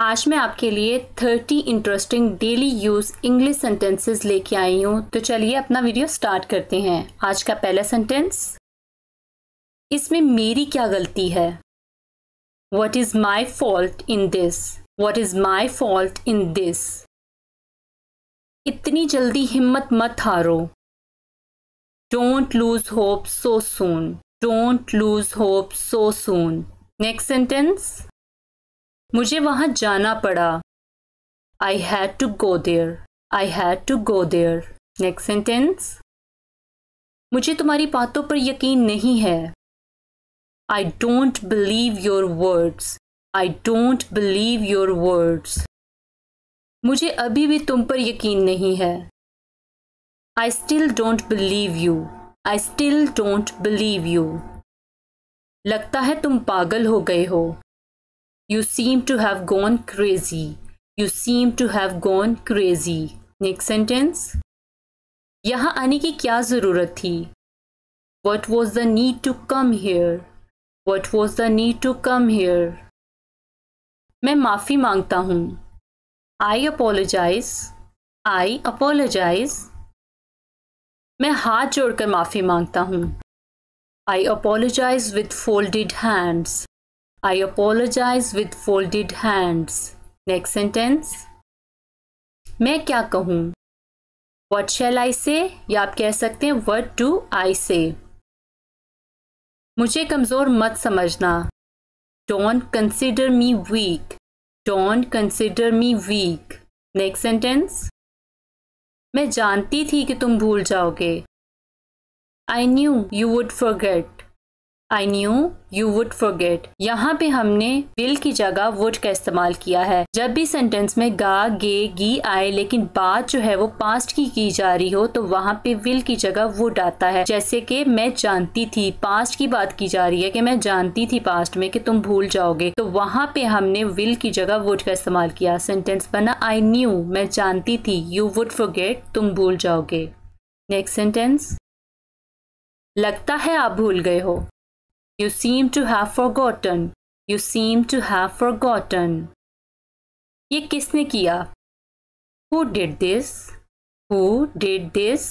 आज मैं आपके लिए 30 interesting daily use English sentences लेके आई हूँ। तो चलिए अपना वीडियो स्टार्ट करते हैं। आज का पहला सेंटेंस, इसमें मेरी क्या गलती है। What is my fault in this? What is my fault in this? इतनी जल्दी हिम्मत मत हारो। Don't lose hope so soon. Don't lose hope so soon. Next sentence, मुझे वहां जाना पड़ा। I had to go there. I had to go there. Next sentence, मुझे तुम्हारी बातों पर यकीन नहीं है। I don't believe your words. I don't believe your words. मुझे अभी भी तुम पर यकीन नहीं है। I still don't believe you. I still don't believe you. लगता है तुम पागल हो गए हो। You seem to have gone crazy. You seem to have gone crazy. Next sentence, यहाँ आने की क्या ज़रूरत थी। What was the need to come here? What was the need to come here? मैं माफ़ी मांगता हूँ। I apologize. I apologize. मैं हाथ जोड़कर माफ़ी मांगता हूँ। I apologize with folded hands. I apologize with folded hands. Next sentence, मैं क्या कहूँ। What shall I say? या आप कह सकते हैं What do I say? मुझे कमज़ोर मत समझना। Don't consider me weak. Don't consider me weak. Next sentence, मैं जानती थी कि तुम भूल जाओगे। I knew you would forget. I knew you would forget. यहाँ पे हमने will की जगह would का इस्तेमाल किया है। जब भी सेंटेंस में गा, गे, गी आए लेकिन बात जो है वो पास्ट की जा रही हो तो वहाँ पे will की जगह would आता है। जैसे कि मैं जानती थी, पास्ट की बात की जा रही है कि मैं जानती थी पास्ट में कि तुम भूल जाओगे, तो वहाँ पे हमने will की जगह would का इस्तेमाल किया। सेंटेंस बना I knew, मैं जानती थी, you would forget, तुम भूल जाओगे। नेक्स्ट सेंटेंस, लगता है आप भूल गए हो। You seem to have forgotten. You seem to have forgotten. ये किसने किया। Who did this? Who did this?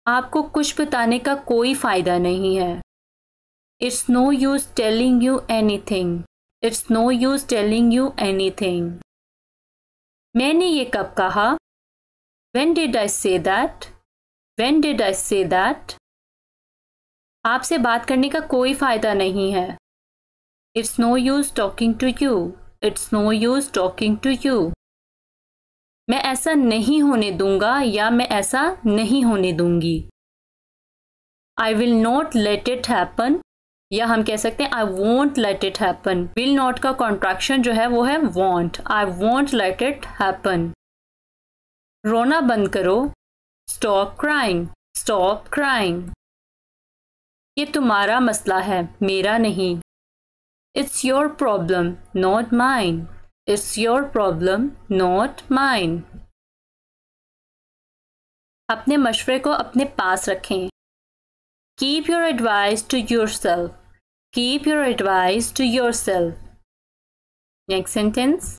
आपको कुछ बताने का कोई फायदा नहीं है। It's no use telling you anything. It's no use telling you anything. मैंने ये कब कहा। When did I say that? When did I say that? आपसे बात करने का कोई फायदा नहीं है। It's no use talking to you. It's no use talking to you. मैं ऐसा नहीं होने दूंगा या मैं ऐसा नहीं होने दूंगी। I will not let it happen, या हम कह सकते हैं I won't let it happen. Will not का कॉन्ट्रैक्शन जो है वो है won't. I won't let it happen. रोना बंद करो। Stop crying. Stop crying. ये तुम्हारा मसला है, मेरा नहीं। It's your problem, not mine. It's your problem, not mine. अपने मशवरे को अपने पास रखें। Keep your advice to yourself. Keep your advice to yourself. Next sentence,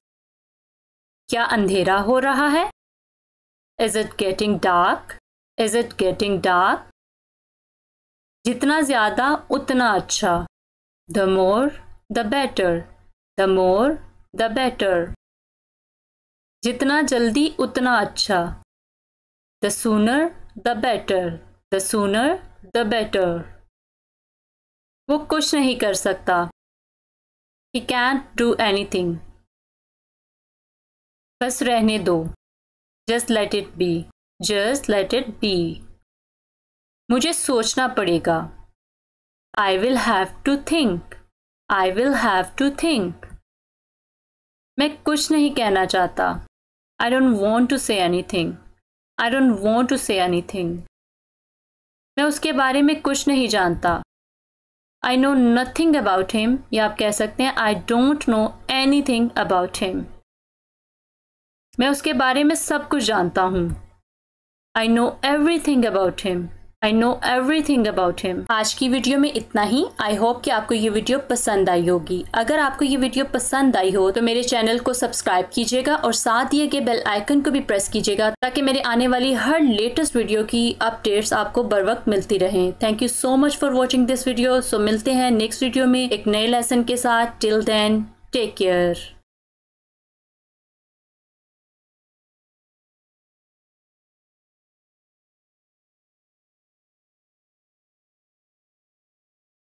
क्या अंधेरा हो रहा है। Is it getting dark? Is it getting dark? जितना ज़्यादा उतना अच्छा। The more, the better. The more, the better. जितना जल्दी उतना अच्छा। The sooner, the better. The sooner, the better. वो कुछ नहीं कर सकता। He can't do anything. बस रहने दो। Just let it be. Just let it be. मुझे सोचना पड़ेगा। I will have to think. I will have to think. मैं कुछ नहीं कहना चाहता। I don't want to say anything. I don't want to say anything. मैं उसके बारे में कुछ नहीं जानता। I know nothing about him, या आप कह सकते हैं I don't know anything about him. मैं उसके बारे में सब कुछ जानता हूँ। I know everything about him. I know everything about him. आज की वीडियो में इतना ही। आई होप कि आपको ये वीडियो पसंद आई होगी। अगर आपको ये वीडियो पसंद आई हो तो मेरे चैनल को सब्सक्राइब कीजिएगा और साथ दिए गए बेल आइकन को भी प्रेस कीजिएगा ताकि मेरे आने वाली हर लेटेस्ट वीडियो की अपडेट्स आपको बर वक्त मिलती रहें। Thank you so much for watching this video. So मिलते हैं नेक्स्ट वीडियो में एक नए लेसन के साथ। Till then take care.